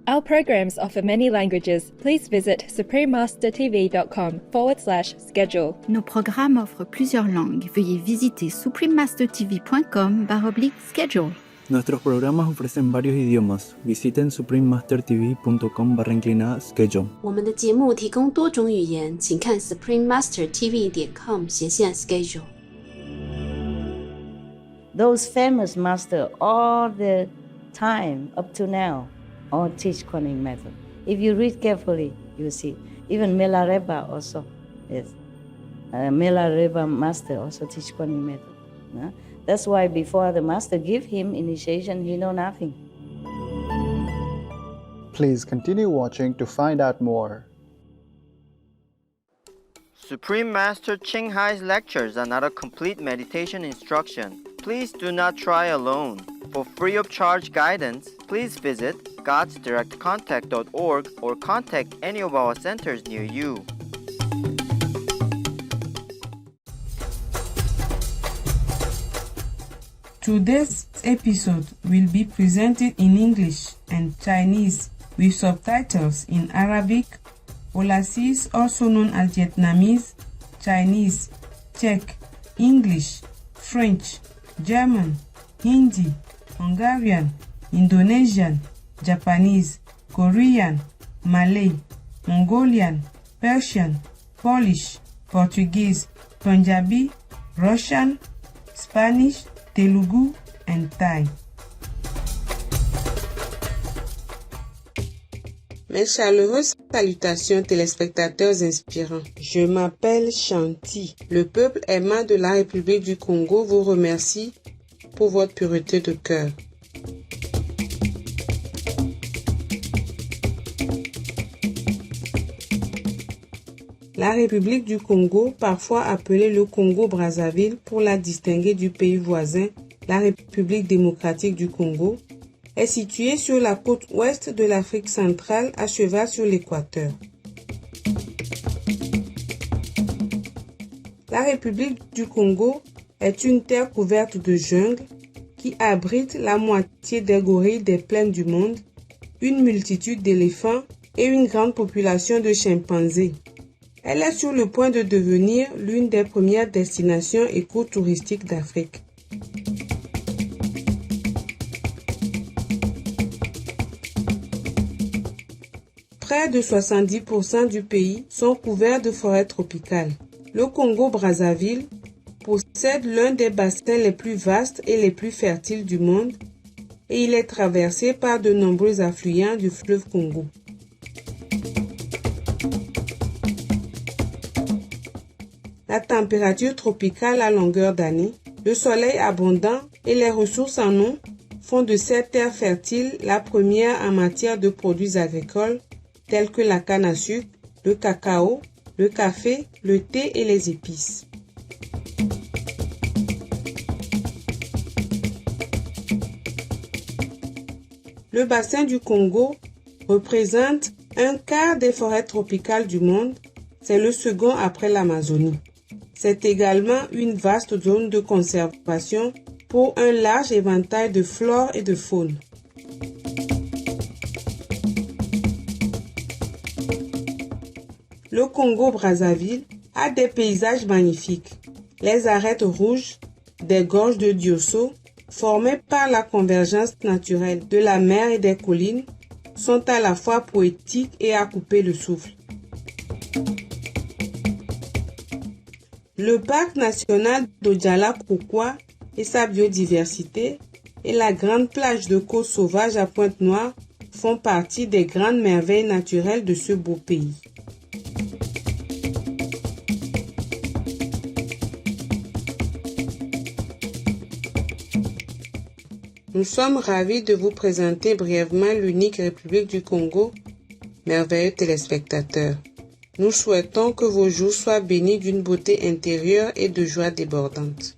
Our programs offer many languages. Please visit suprememastertv.com/schedule. Nos programmes offrent plusieurs langues. Veuillez visiter suprememastertv.com/schedule. Nuestros programas ofrecen varios idiomas. Visiten suprememastertv.com/schedule. 我们的节目提供多种语言，请看 suprememastertv.com/schedule. Those famous masters all the time up to now all teach Kuan Yin method. If you read carefully, you see. Even Milarepa also, yes. Milarepa master also teach Kuan Yin method. That's why before the master give him initiation, he know nothing. Please continue watching to find out more. Supreme Master Ching Hai's lectures are not a complete meditation instruction. Please do not try alone. For free of charge guidance, please visit godsdirectcontact.org or contact any of our centers near you. Today's episode will be presented in English and Chinese with subtitles in Arabic, Aulacese, also known as Vietnamese, Chinese, Czech, English, French, German, Hindi, Hungarian, Indonesian, Japanese, Korean, Malay, Mongolian, Persian, Polish, Portuguese, Punjabi, Russian, Spanish, Telugu, and Thai. Mes chaleureuses salutations téléspectateurs inspirants. Je m'appelle Chanty. Le peuple aimant de la République du Congo vous remercie pour votre pureté de cœur. La République du Congo, parfois appelée le Congo-Brazzaville pour la distinguer du pays voisin, la République démocratique du Congo, est située sur la côte ouest de l'Afrique centrale à cheval sur l'équateur. La République du Congo est une terre couverte de jungle qui abrite la moitié des gorilles des plaines du monde, une multitude d'éléphants et une grande population de chimpanzés. Elle est sur le point de devenir l'une des premières destinations écotouristiques d'Afrique. Près de 70% du pays sont couverts de forêts tropicales. Le Congo-Brazzaville possède l'un des bassins les plus vastes et les plus fertiles du monde et il est traversé par de nombreux affluents du fleuve Congo. La température tropicale à longueur d'année, le soleil abondant et les ressources en eau font de cette terre fertile la première en matière de produits agricoles tels que la canne à sucre, le cacao, le café, le thé et les épices. Le bassin du Congo représente un quart des forêts tropicales du monde, c'est le second après l'Amazonie. C'est également une vaste zone de conservation pour un large éventail de flore et de faune. Le Congo-Brazzaville a des paysages magnifiques. Les arêtes rouges, des gorges de Diosso, formées par la convergence naturelle de la mer et des collines, sont à la fois poétiques et à couper le souffle. Le parc national d'Odjala-Koukwa et sa biodiversité et la grande plage de côte sauvage à Pointe-Noire font partie des grandes merveilles naturelles de ce beau pays. Nous sommes ravis de vous présenter brièvement l'unique République du Congo, merveilleux téléspectateurs. Nous souhaitons que vos jours soient bénis d'une beauté intérieure et de joie débordante.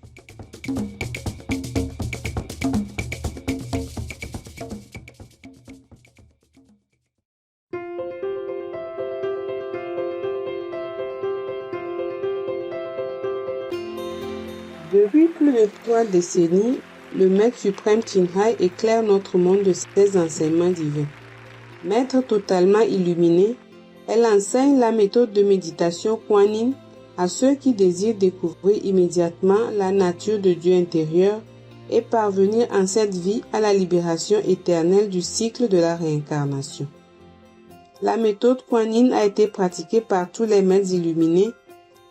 Depuis plus de 3 décennies, le Maître suprême Ching Hai éclaire notre monde de ses enseignements divins. Maître totalement illuminé, elle enseigne la méthode de méditation Kuan Yin à ceux qui désirent découvrir immédiatement la nature de Dieu intérieur et parvenir en cette vie à la libération éternelle du cycle de la réincarnation. La méthode Kuan Yin a été pratiquée par tous les maîtres illuminés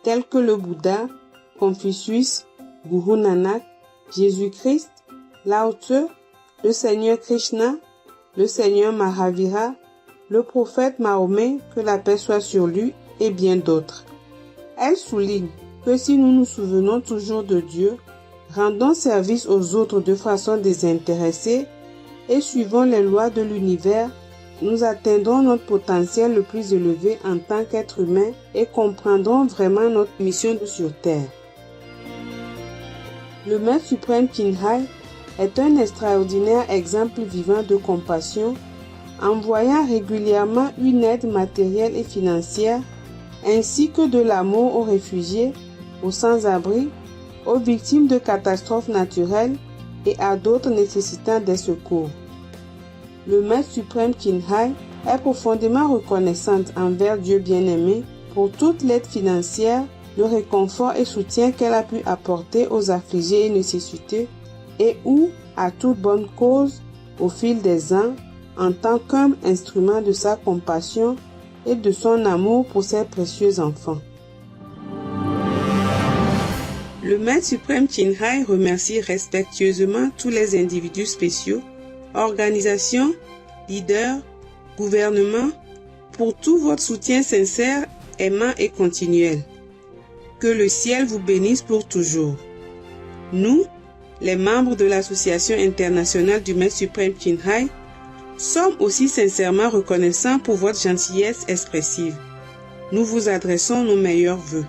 tels que le Bouddha, Confucius, Guru Nanak, Jésus-Christ, Lao Tzu, le Seigneur Krishna, le Seigneur Mahavira, le prophète Mahomet, que la paix soit sur lui, et bien d'autres. Elle souligne que si nous nous souvenons toujours de Dieu, rendons service aux autres de façon désintéressée et suivons les lois de l'univers, nous atteindrons notre potentiel le plus élevé en tant qu'être humain et comprendrons vraiment notre mission sur Terre. Le Maître suprême Qinghai est un extraordinaire exemple vivant de compassion, envoyant régulièrement une aide matérielle et financière, ainsi que de l'amour aux réfugiés, aux sans-abri, aux victimes de catastrophes naturelles et à d'autres nécessitant des secours. Le Maître suprême Qinghai est profondément reconnaissante envers Dieu bien-aimé pour toute l'aide financière, le réconfort et soutien qu'elle a pu apporter aux affligés et nécessités, et ou à toute bonne cause au fil des ans, en tant qu'humble instrument de sa compassion et de son amour pour ses précieux enfants. Le Maître suprême Qinghai remercie respectueusement tous les individus spéciaux, organisations, leaders, gouvernements, pour tout votre soutien sincère, aimant et continuel. Que le ciel vous bénisse pour toujours. Nous, les membres de l'Association internationale du Maître suprême Qinghai, sommes aussi sincèrement reconnaissants pour votre gentillesse expressive. Nous vous adressons nos meilleurs vœux.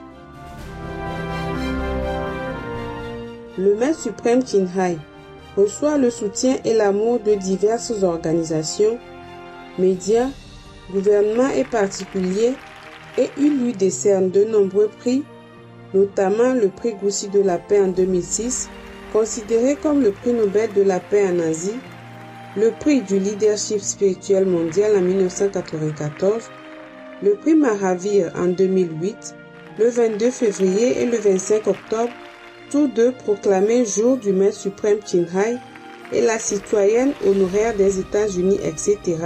Le Maître suprême Qinghai reçoit le soutien et l'amour de diverses organisations, médias, gouvernements et particuliers, et il lui décerne de nombreux prix, notamment le prix Goussy de la paix en 2006, considéré comme le prix Nobel de la paix en Asie, le prix du leadership spirituel mondial en 1994, le prix Mahavir en 2008, le 22 février et le 25 octobre, tous deux proclamés jour du Maître suprême Qinghai et la citoyenne honoraire des États-Unis, etc.,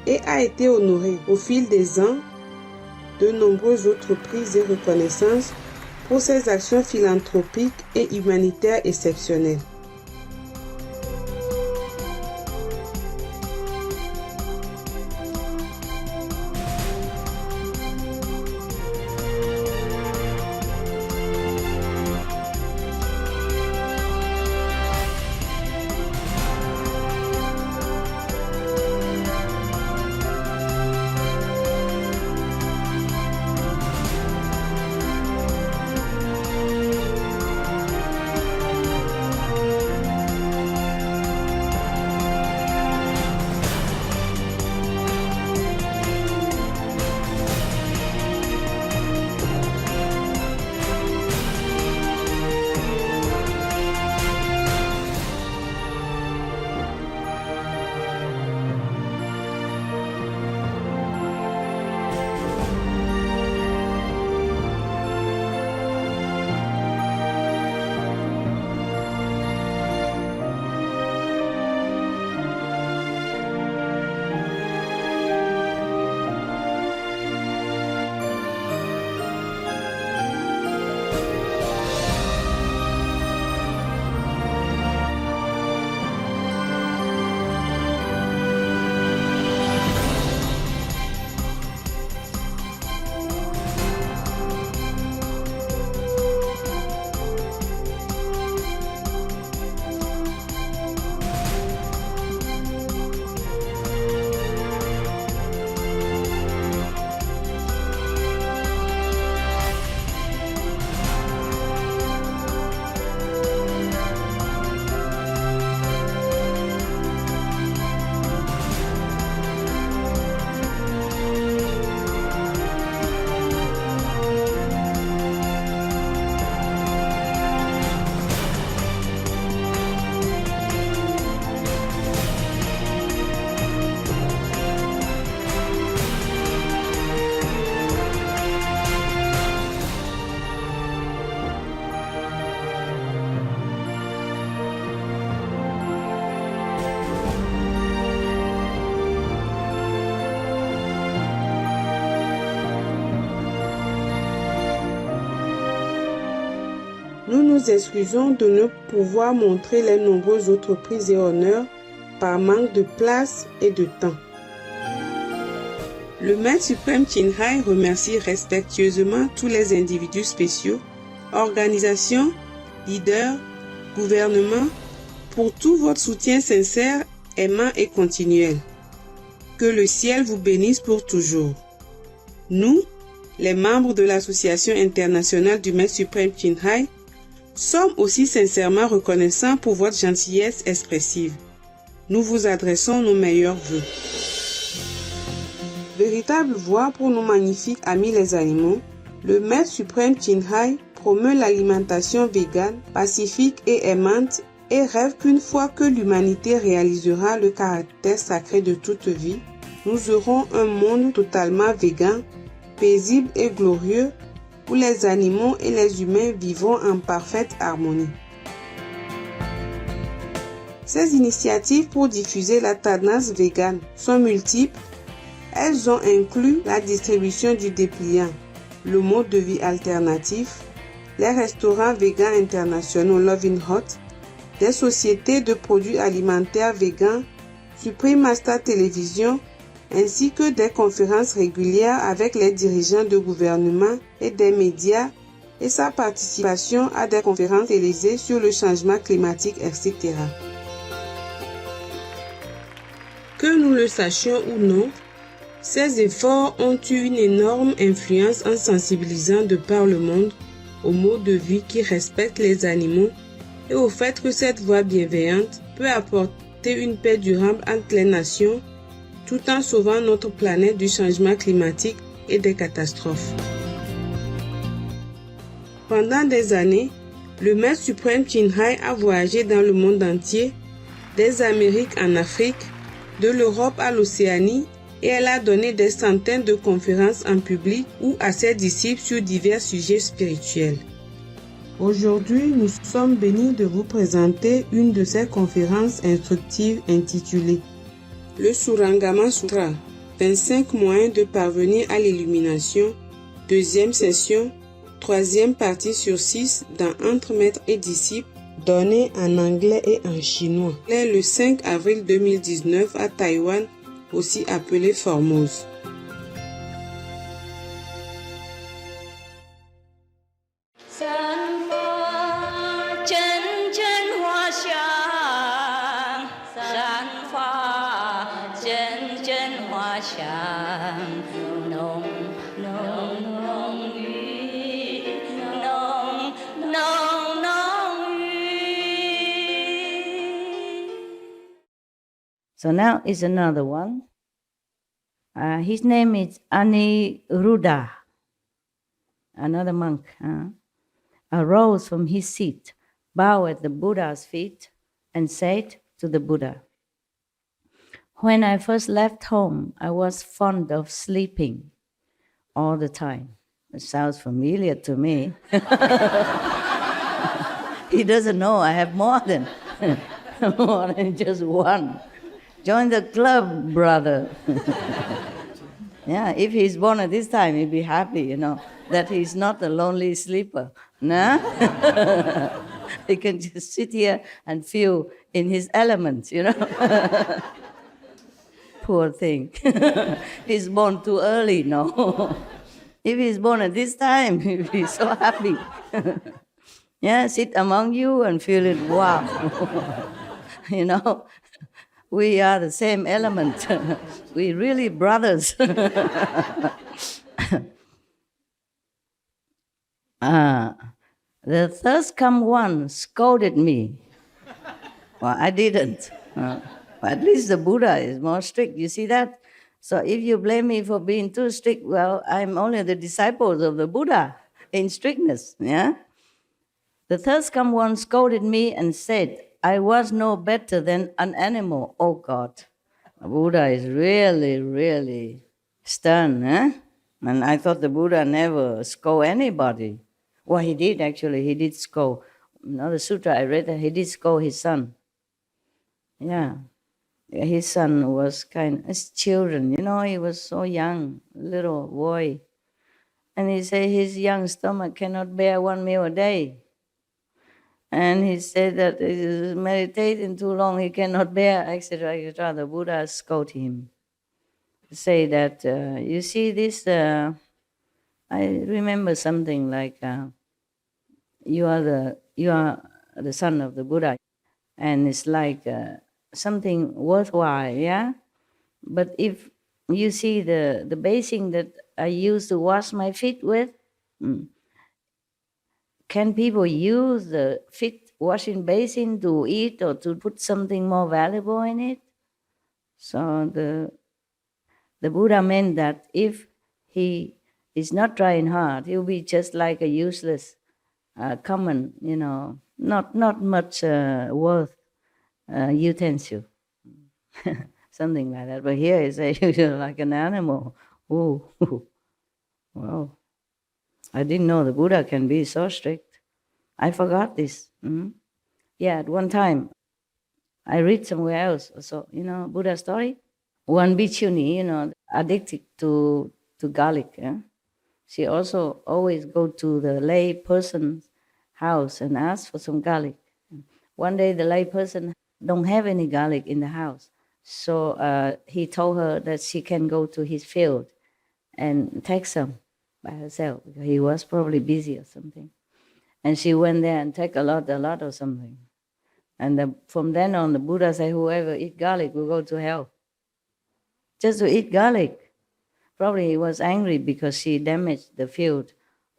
et a été honorée au fil des ans de nombreux autres prix et reconnaissances pour ses actions philanthropiques et humanitaires exceptionnelles. nous excusons de ne pouvoir montrer les nombreuses autres prix et honneurs par manque de place et de temps. Le Maître suprême Chin Hai remercie respectueusement tous les individus spéciaux, organisations, leaders, gouvernements, pour tout votre soutien sincère, aimant et continuel. Que le ciel vous bénisse pour toujours. Nous, les membres de l'Association internationale du Maître suprême Chin Hai, sommes aussi sincèrement reconnaissants pour votre gentillesse expressive. Nous vous adressons nos meilleurs vœux. Véritable voix pour nos magnifiques amis les animaux, le Maître suprême Chin Hai promeut l'alimentation végane, pacifique et aimante et rêve qu'une fois que l'humanité réalisera le caractère sacré de toute vie, nous aurons un monde totalement végan, paisible et glorieux, où les animaux et les humains vivront en parfaite harmonie. Ces initiatives pour diffuser la tendance végane sont multiples. Elles ont inclus la distribution du dépliant, le mode de vie alternatif, les restaurants végans internationaux Loving Hot, des sociétés de produits alimentaires végans, Supreme Master Télévision, ainsi que des conférences régulières avec les dirigeants de gouvernements et des médias et sa participation à des conférences télévisées sur le changement climatique, etc. Que nous le sachions ou non, ces efforts ont eu une énorme influence en sensibilisant de par le monde au mode de vie qui respecte les animaux et au fait que cette voie bienveillante peut apporter une paix durable entre les nations tout en sauvant notre planète du changement climatique et des catastrophes. Pendant des années, le Maître suprême Chin Hai a voyagé dans le monde entier, des Amériques en Afrique, de l'Europe à l'Océanie, et elle a donné des centaines de conférences en public ou à ses disciples sur divers sujets spirituels. Aujourd'hui, nous sommes bénis de vous présenter une de ces conférences instructives intitulée Le Surangama Sutra, 25 moyens de parvenir à l'illumination, deuxième session, troisième partie sur 6 dans Entre maître et disciple, donnée en anglais et en chinois. Le 5 avril 2019 à Taïwan, aussi appelé Formose. So now is another one. His name is Aniruddha, another monk. Arose from his seat, bowed at the Buddha's feet, and said to the Buddha, "When I first left home, I was fond of sleeping all the time." It sounds familiar to me. He doesn't know I have more than just one. Join the club, brother. Yeah, if he's born at this time, he'd be happy, that he's not a lonely sleeper. No? He can just sit here and feel in his element, Poor thing. He's born too early, no? If he's born at this time, he'd be so happy. Yeah, sit among you and feel it, wow. We are the same element. We really brothers. The thirst-come one scolded me. Well, I didn't. But at least the Buddha is more strict. You see that? So if you blame me for being too strict, well, I'm only the disciples of the Buddha in strictness. Yeah. The thirst-come one scolded me and said, "I was no better than an animal, oh God." Buddha is really, really stern, And I thought the Buddha never scold anybody. Well, he did actually. He did scold. The sutra I read, he did scold his son. Yeah. His son was as children, he was so young, little boy. And he said his young stomach cannot bear one meal a day. And he said that he is meditating too long, he cannot bear, etc., etc. The Buddha scolded him. Say that, you see this, I remember something like, you are the son of the Buddha, and it's like something worthwhile, yeah? But if you see the basin that I used to wash my feet with, can people use the feet washing basin to eat or to put something more valuable in it? So the Buddha meant that if he is not trying hard, he will be just like a useless, common, not much worth utensil, something like that. But here he says you're like an animal. Oh, wow! I didn't know the Buddha can be so strict. I forgot this. Yeah, at one time, I read somewhere else. So Buddha story. One bhikkhuni, addicted to garlic. Yeah? She also always go to the lay person's house and ask for some garlic. One day the lay person don't have any garlic in the house. So he told her that she can go to his field and take some by herself, because he was probably busy or something. And she went there and take a lot or something. And from then on, the Buddha said, whoever eat garlic will go to hell. Just to eat garlic. Probably he was angry because she damaged the field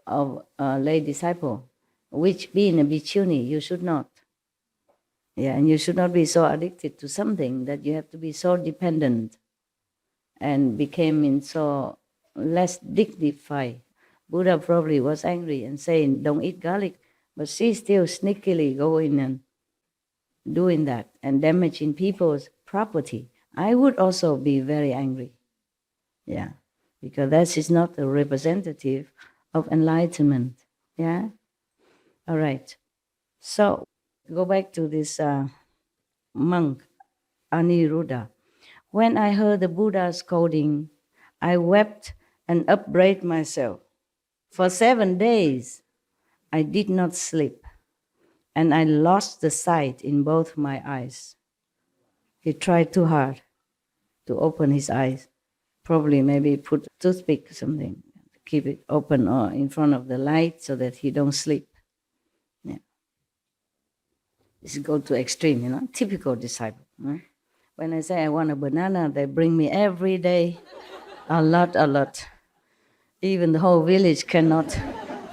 of a lay disciple, which being a bhikkhuni, you should not. Yeah, and you should not be so addicted to something that you have to be so dependent and became so less dignified. Buddha probably was angry and saying, don't eat garlic, but she still sneakily going and doing that and damaging people's property. I would also be very angry. Yeah, because that is not a representative of enlightenment. Yeah? All right. So, go back to this monk, Aniruddha. When I heard the Buddha scolding, I wept and upbraided myself. For 7 days, I did not sleep, and I lost the sight in both my eyes. He tried too hard to open his eyes. Probably maybe put a toothpick or something, keep it open or in front of the light so that he don't sleep. Yeah. This go to extreme, typical disciple. Right? When I say I want a banana, they bring me every day a lot. Even the whole village cannot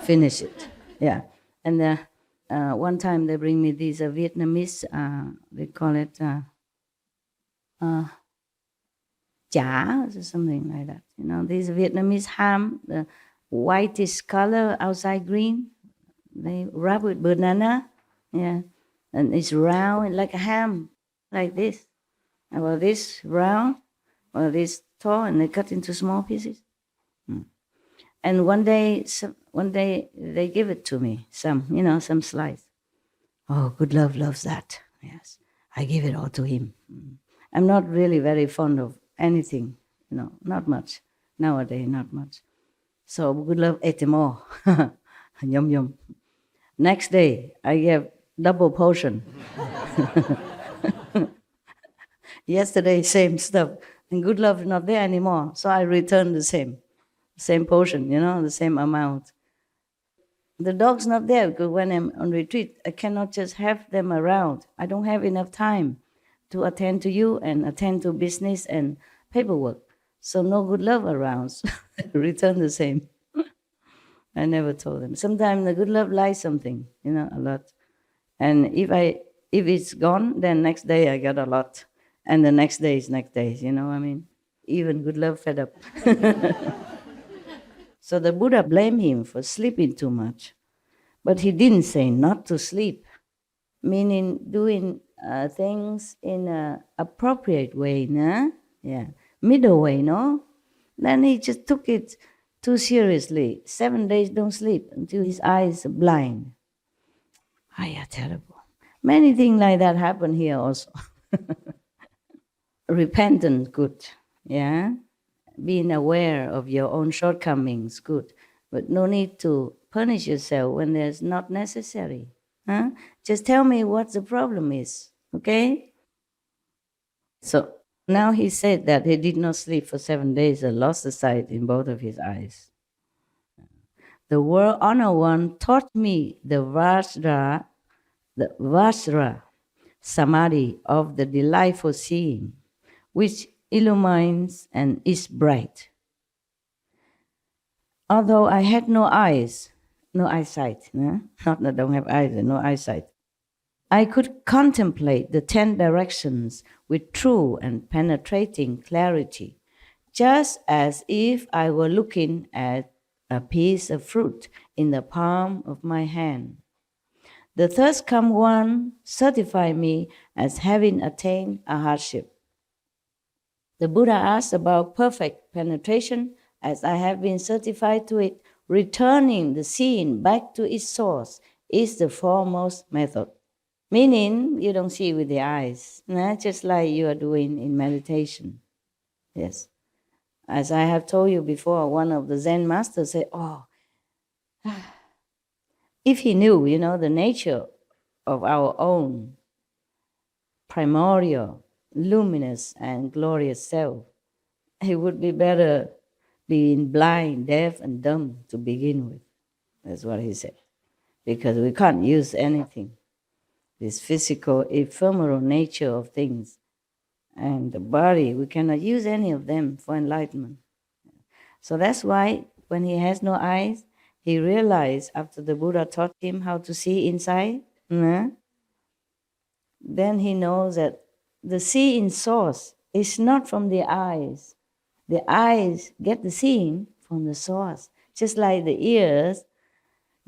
finish it. Yeah. And one time they bring me these Vietnamese, they call it chả or something like that. These Vietnamese ham, the whitish color, outside green, they wrap with banana, yeah, and it's round like a ham, like this. Well, this round, or this tall, and they cut into small pieces. And one day they give it to me, some slice. Oh, Good Love loves that. Yes, I give it all to him. I'm not really very fond of anything, not much. Nowadays, not much. So Good Love ate them all. Yum. Next day, I gave double portion. Yesterday, same stuff. And Good Love is not there anymore. So I returned the same portion, the same amount. The dog's not there because when I'm on retreat, I cannot just have them around. I don't have enough time to attend to you and attend to business and paperwork. So no Good Love around. So return the same. I never told them. Sometimes the Good Love likes something, a lot. And if it's gone, then next day I get a lot. And the next day is next day, Even Good Love fed up. So the Buddha blamed him for sleeping too much. But he didn't say not to sleep, meaning doing things in an appropriate way, no? Yeah, middle way, no? Then he just took it too seriously. 7 days don't sleep until his eyes are blind. Terrible. Many things like that happen here also. Repentance, good, yeah? Being aware of your own shortcomings, good. But no need to punish yourself when there's not necessary. Huh? Just tell me what the problem is, okay? So now he said that he did not sleep for 7 days and lost the sight in both of his eyes. The World Honor One taught me the Vajra Samadhi of the delightful seeing, which illumines and is bright. Although I had no eyesight, not that I don't have eyes, no eyesight, I could contemplate the 10 directions with true and penetrating clarity, just as if I were looking at a piece of fruit in the palm of my hand. The third come one certified me as having attained a hardship. The Buddha asked about perfect penetration, as I have been certified to it. Returning the seeing back to its source is the foremost method. Meaning, you don't see with the eyes, just like you are doing in meditation. Yes. As I have told you before, one of the Zen masters said, if he knew, the nature of our own primordial, luminous, and glorious self, he would be better being blind, deaf, and dumb to begin with. That's what he said. Because we can't use anything. This physical, ephemeral nature of things and the body, we cannot use any of them for enlightenment. So that's why when he has no eyes, he realized after the Buddha taught him how to see inside, then he knows that the seeing source is not from the eyes. The eyes get the seeing from the source, just like the ears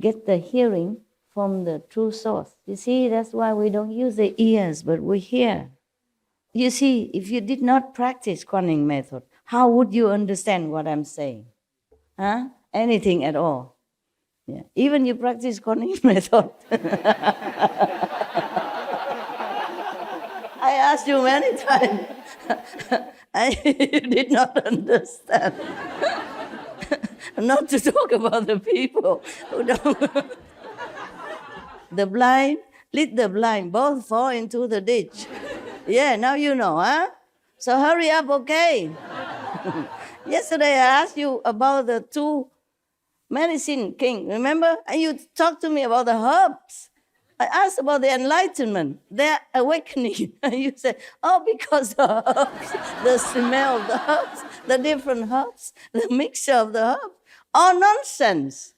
get the hearing from the true source. You see, that's why we don't use the ears, but we hear. You see, if you did not practice Kuan method, how would you understand what I'm saying? Anything at all. Yeah. Even you practice Kuan method. I asked you many times. You did not understand. Not to talk about the people who don't. The blind, lead the blind, both fall into the ditch. Yeah, now you know, huh? So hurry up, okay? Yesterday I asked you about the 2 medicine king, remember? And you talked to me about the herbs. I asked about the enlightenment, their awakening. And you said, because the herbs, the smell of the herbs, the different herbs, the mixture of the herbs, all nonsense.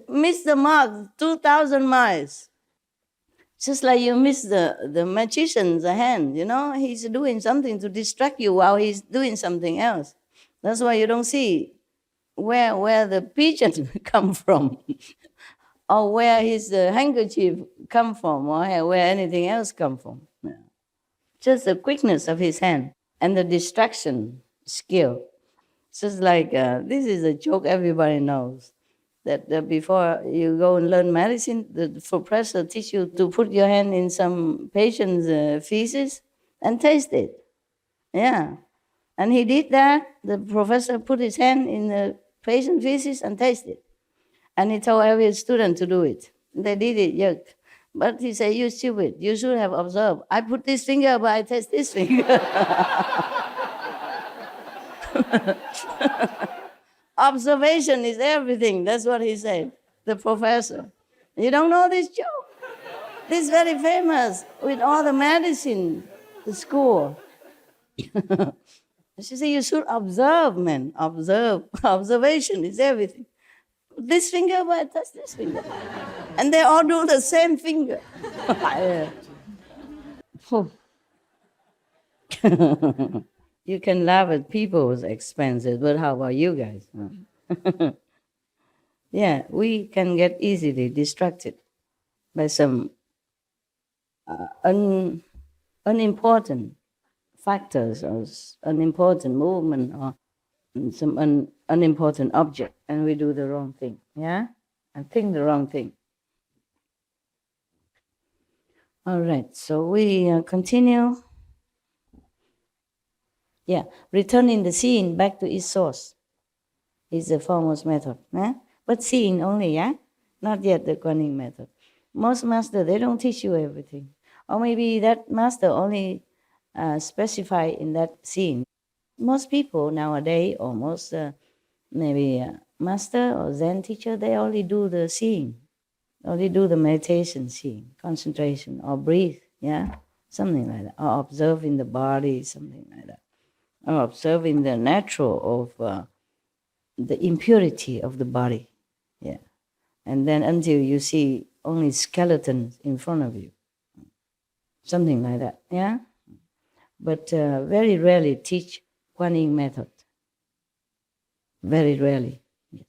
Miss the mark 2,000 miles. Just like you miss the magician's hand, he's doing something to distract you while he's doing something else. That's why you don't see where the pigeon come from, or where his handkerchief come from, or where anything else come from. Yeah. Just the quickness of his hand and the distraction skill. Just like, this is a joke everybody knows. That before you go and learn medicine, the professor teach you to put your hand in some patient's feces and taste it. Yeah. And he did that. The professor put his hand in the patient's feces and tasted it. And he told every student to do it. They did it, yuck. But he said, you stupid, you should have observed. I put this finger, but I taste this finger. Observation is everything. That's what he said, the professor. You don't know this joke? This is very famous with all the medicine, the school. She said, you should observe, man. Observe. Observation is everything. This finger, but I touch this finger. And they all do the same finger. You can laugh at people's expenses, but how about you guys? Yeah, we can get easily distracted by some unimportant factors or unimportant movement or some unimportant object, and we do the wrong thing, yeah? And think the wrong thing. All right, so we continue. Yeah, returning the seeing back to its source is the foremost method. But seeing only, yeah? Not yet the Kuan Yin method. Most masters, they don't teach you everything. Or maybe that master only specify in that scene. Most people nowadays, or most master or Zen teacher, they only do the seeing, only do the meditation seeing, concentration, or breathe, yeah? Something like that. Or observing the body, something like that. Or observing the natural of the impurity of the body, yeah. And then until you see only skeletons in front of you. Something like that, yeah? But very rarely teach Kuan Yin method. Very rarely, yes.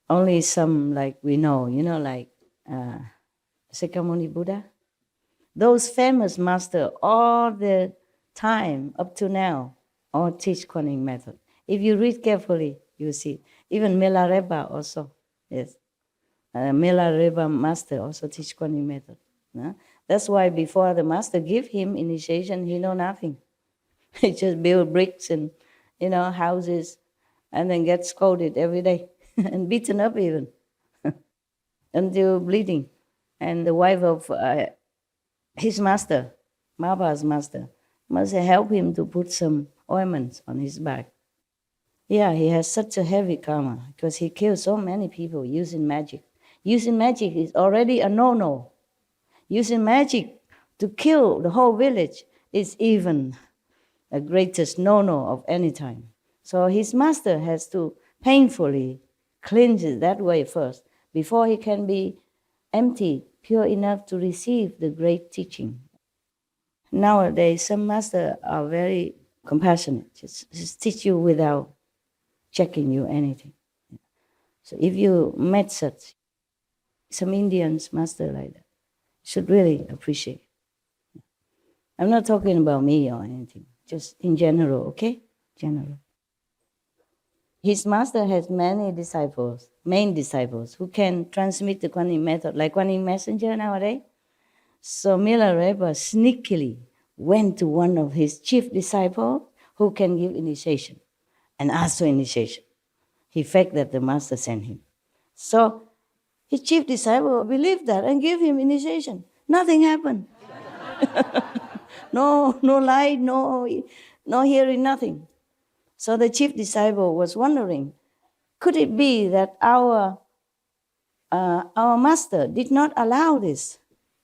Only some, like we know, like Sakyamuni Buddha. Those famous masters all the time up to now all teach Kuan Yin method. If you read carefully, you see. Even Milarepa also, yes. Milarepa master also teach Kuan Yin method. No? That's why before the master give him initiation, he know nothing. He just build bricks and, houses, and then get scolded every day and beaten up even until bleeding. And the wife of his master, Mapa's master, must help him to put some ointments on his back. Yeah, he has such a heavy karma because he killed so many people using magic. Using magic is already a no-no. Using magic to kill the whole village is even the greatest no-no of any time. So his master has to painfully cleanse it that way first before he can be empty, pure enough to receive the great teaching. Nowadays, some masters are very compassionate, just teach you without checking you anything. So if you met such, some Indians master like that, you should really appreciate. I'm not talking about me or anything, just in general, okay? General. His master has many disciples, main disciples, who can transmit the Kuan Yin method, like Kuan Yin messenger nowadays. So Milarepa sneakily went to one of his chief disciples who can give initiation and asked for initiation. He faked that the master sent him. So his chief disciple believed that and gave him initiation. Nothing happened. No light, no hearing, nothing. So the chief disciple was wondering, could it be that our master did not allow this?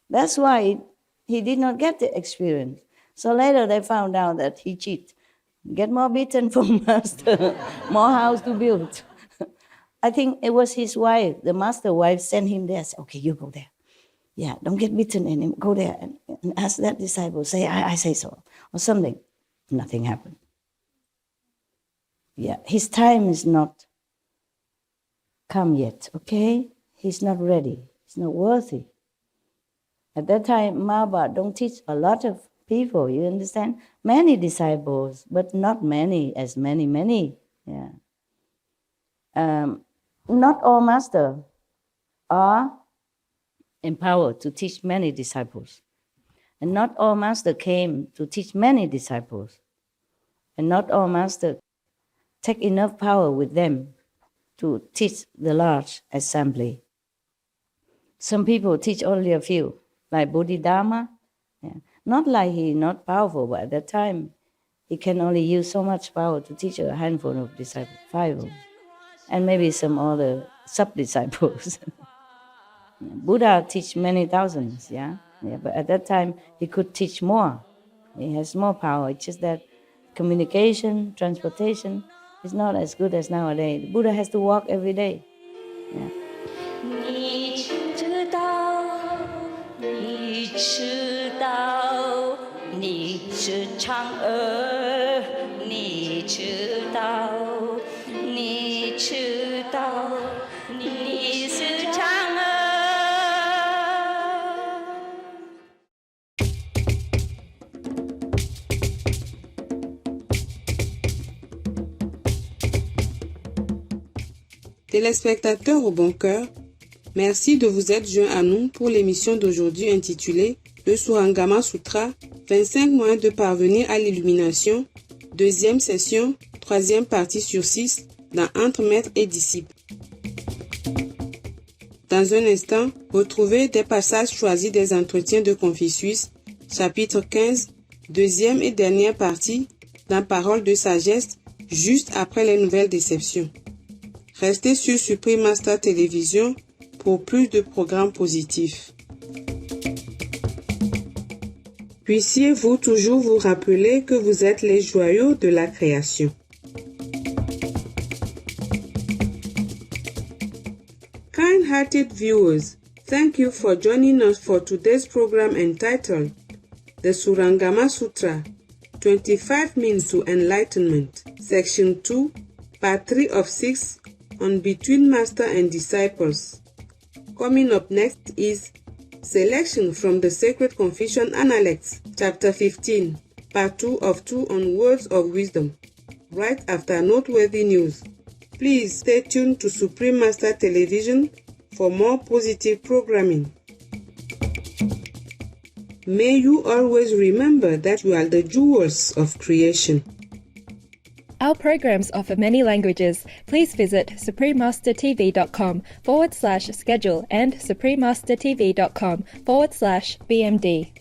That's why he did not get the experience. So later they found out that he cheated. Get more beaten from master, more house to build. I think it was his wife, the master wife, sent him there. Said, okay, you go there. Yeah, don't get beaten anymore. Go there and ask that disciple, say, I say so, or something. Nothing happened. Yeah, his time is not come yet, okay? He's not ready. He's not worthy. At that time, Mahabharata don't teach a lot of people, you understand? Many disciples, but not many, as many. Yeah. Not all masters are empowered to teach many disciples. And not all masters came to teach many disciples. And not all masters take enough power with them to teach the large assembly. Some people teach only a few, like Bodhidharma. Yeah. Not like he's not powerful, but at that time, he can only use so much power to teach a handful of disciples, 5 of them, and maybe some other sub-disciples. Buddha teach many thousands, yeah? But at that time, he could teach more. He has more power. It's just that communication, transportation is not as good as nowadays. The Buddha has to walk every day. Yeah. 'Téléspectateurs au bon cœur, merci de vous être joints à nous pour l'émission d'aujourd'hui intitulée Le Surangama Sutra, 25 moyens de parvenir à l'illumination, deuxième session, troisième partie sur 6, dans Entre maître et disciple. Dans un instant, retrouvez des passages choisis des entretiens de Confie Suisse, chapitre 15, deuxième et dernière partie, dans Parole de sagesse, juste après les nouvelles déceptions. Restez sur Supreme Master Télévision pour plus de programmes positifs. Puissiez-vous toujours vous rappeler que vous êtes les joyaux de la création. Kind-hearted viewers, thank you for joining us for today's program entitled The Surangama Sutra, 25 Means to Enlightenment, Section 2, Part 3 of 6, on Between Master and Disciples. Coming up next is Selection from the Sacred Confucian Analects, Chapter 15, Part 2 of 2 on Words of Wisdom, right after noteworthy news. Please stay tuned to Supreme Master Television for more positive programming. May you always remember that you are the jewels of creation. Our programs offer many languages. Please visit suprememastertv.com/schedule and suprememastertv.com/BMD.